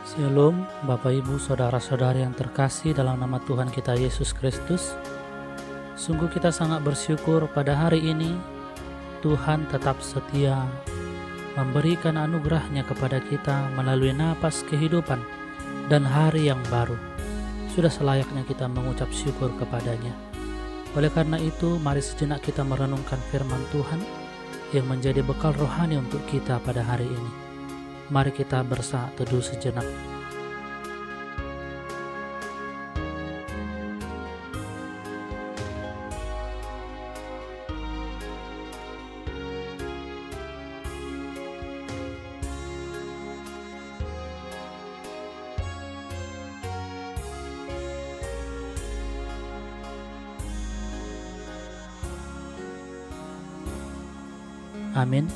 Shalom, Bapak Ibu, Saudara-saudari yang terkasih dalam nama Tuhan kita Yesus Kristus. Sungguh kita sangat bersyukur pada hari ini Tuhan tetap setia memberikan anugerahnya kepada kita melalui napas kehidupan dan hari yang baru. Sudah selayaknya kita mengucap syukur kepadanya. Oleh karena itu, mari sejenak kita merenungkan firman Tuhan yang menjadi bekal rohani untuk kita pada hari ini. Mari kita bersaat teduh sejenak. Amin.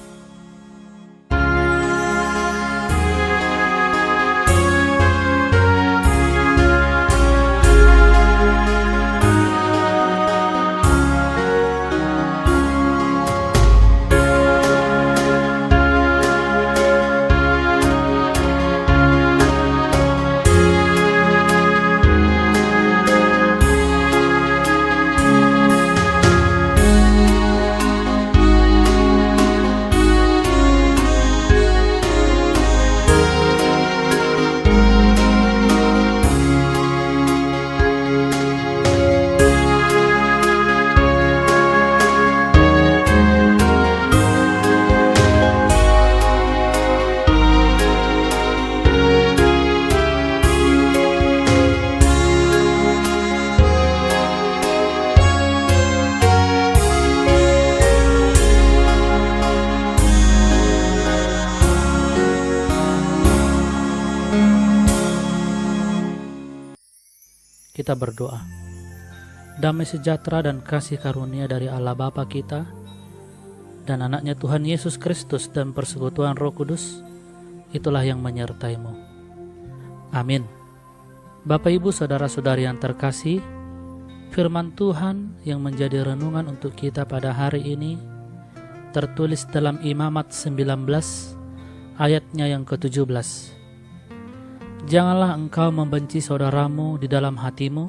Kita berdoa. Damai sejahtera dan kasih karunia dari Allah Bapa kita dan anaknya Tuhan Yesus Kristus dan persekutuan Roh Kudus, itulah yang menyertai-Mu. Amin. Bapak Ibu Saudara-saudari yang terkasih, firman Tuhan yang menjadi renungan untuk kita pada hari ini tertulis dalam Imamat 19 ayatnya yang ke-17. Janganlah engkau membenci saudaramu di dalam hatimu,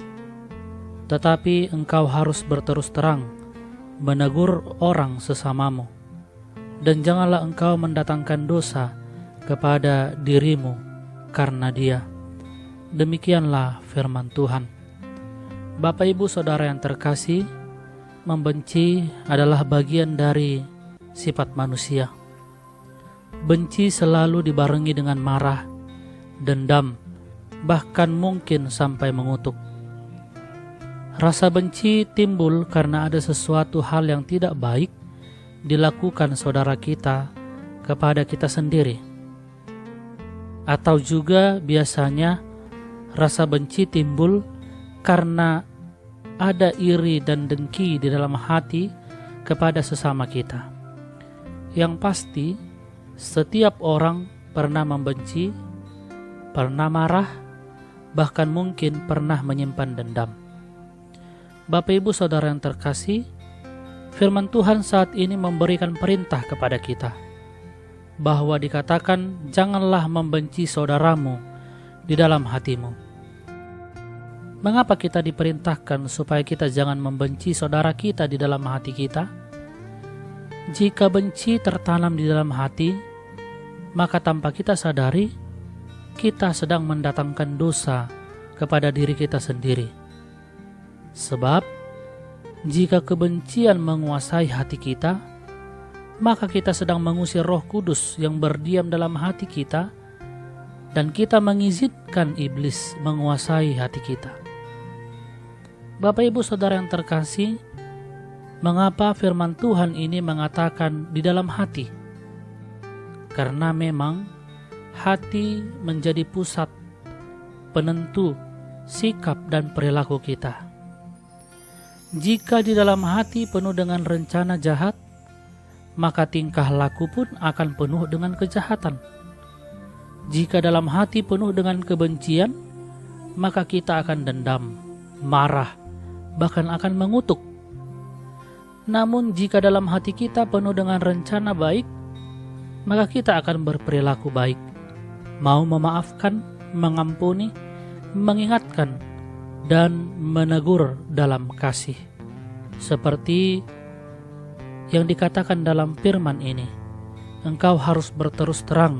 tetapi engkau harus berterus terang menegur orang sesamamu, dan janganlah engkau mendatangkan dosa kepada dirimu karena dia. Demikianlah firman Tuhan. Bapak Ibu Saudara yang terkasih, membenci adalah bagian dari sifat manusia. Benci selalu dibarengi dengan marah, dendam, bahkan mungkin sampai mengutuk. Rasa benci timbul karena ada sesuatu hal yang tidak baik dilakukan saudara kita kepada kita sendiri. Atau juga biasanya rasa benci timbul karena ada iri dan dengki di dalam hati kepada sesama kita. Yang pasti, setiap orang pernah membenci, pernah marah, bahkan mungkin pernah menyimpan dendam. Bapak Ibu Saudara yang terkasih, firman Tuhan saat ini memberikan perintah kepada kita bahwa dikatakan janganlah membenci saudaramu di dalam hatimu. Mengapa kita diperintahkan supaya kita jangan membenci saudara kita di dalam hati kita? Jika benci tertanam di dalam hati, maka tanpa kita sadari, kita sedang mendatangkan dosa kepada diri kita sendiri. Sebab, jika kebencian menguasai hati kita, maka kita sedang mengusir Roh Kudus yang berdiam dalam hati kita, dan kita mengizinkan iblis menguasai hati kita. Bapak Ibu Saudara yang terkasih, mengapa firman Tuhan ini mengatakan di dalam hati? Karena memang hati menjadi pusat penentu sikap dan perilaku kita. Jika di dalam hati penuh dengan rencana jahat, maka tingkah laku pun akan penuh dengan kejahatan. Jika dalam hati penuh dengan kebencian, maka kita akan dendam, marah, bahkan akan mengutuk. Namun jika dalam hati kita penuh dengan rencana baik, maka kita akan berperilaku baik, mau memaafkan, mengampuni, mengingatkan, dan menegur dalam kasih. Seperti yang dikatakan dalam firman ini, engkau harus berterus terang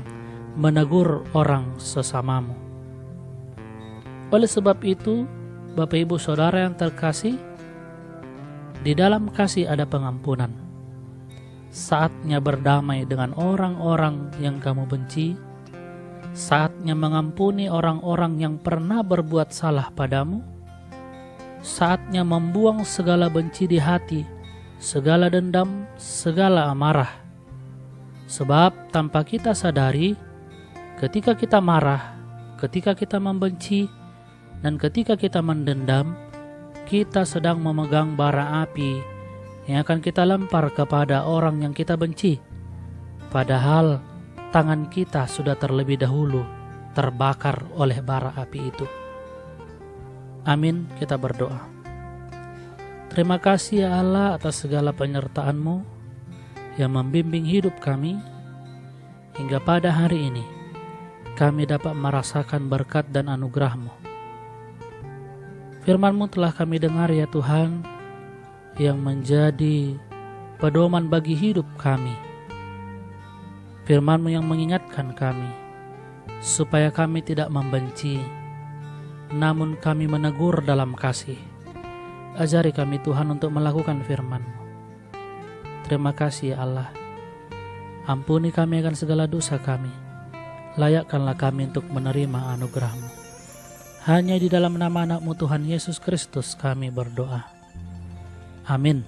menegur orang sesamamu. Oleh sebab itu, Bapak Ibu Saudara yang terkasih, di dalam kasih ada pengampunan. Saatnya berdamai dengan orang-orang yang kamu benci. Saatnya mengampuni orang-orang yang pernah berbuat salah padamu. Saatnya membuang segala benci di hati, segala dendam, segala amarah. Sebab tanpa kita sadari, ketika kita marah, ketika kita membenci, dan ketika kita mendendam, kita sedang memegang bara api yang akan kita lempar kepada orang yang kita benci. Padahal tangan kita sudah terlebih dahulu terbakar oleh bara api itu. Amin, kita berdoa. Terima kasih ya Allah atas segala penyertaan-Mu yang membimbing hidup kami hingga pada hari ini kami dapat merasakan berkat dan anugerah-Mu. Firman-Mu telah kami dengar ya Tuhan, yang menjadi pedoman bagi hidup kami. Firman-Mu yang mengingatkan kami, supaya kami tidak membenci, namun kami menegur dalam kasih. Ajari kami Tuhan untuk melakukan firman-Mu. Terima kasih ya Allah. Ampuni kami akan segala dosa kami. Layakkanlah kami untuk menerima anugerah-Mu. Hanya di dalam nama anak-Mu Tuhan Yesus Kristus kami berdoa. Amin.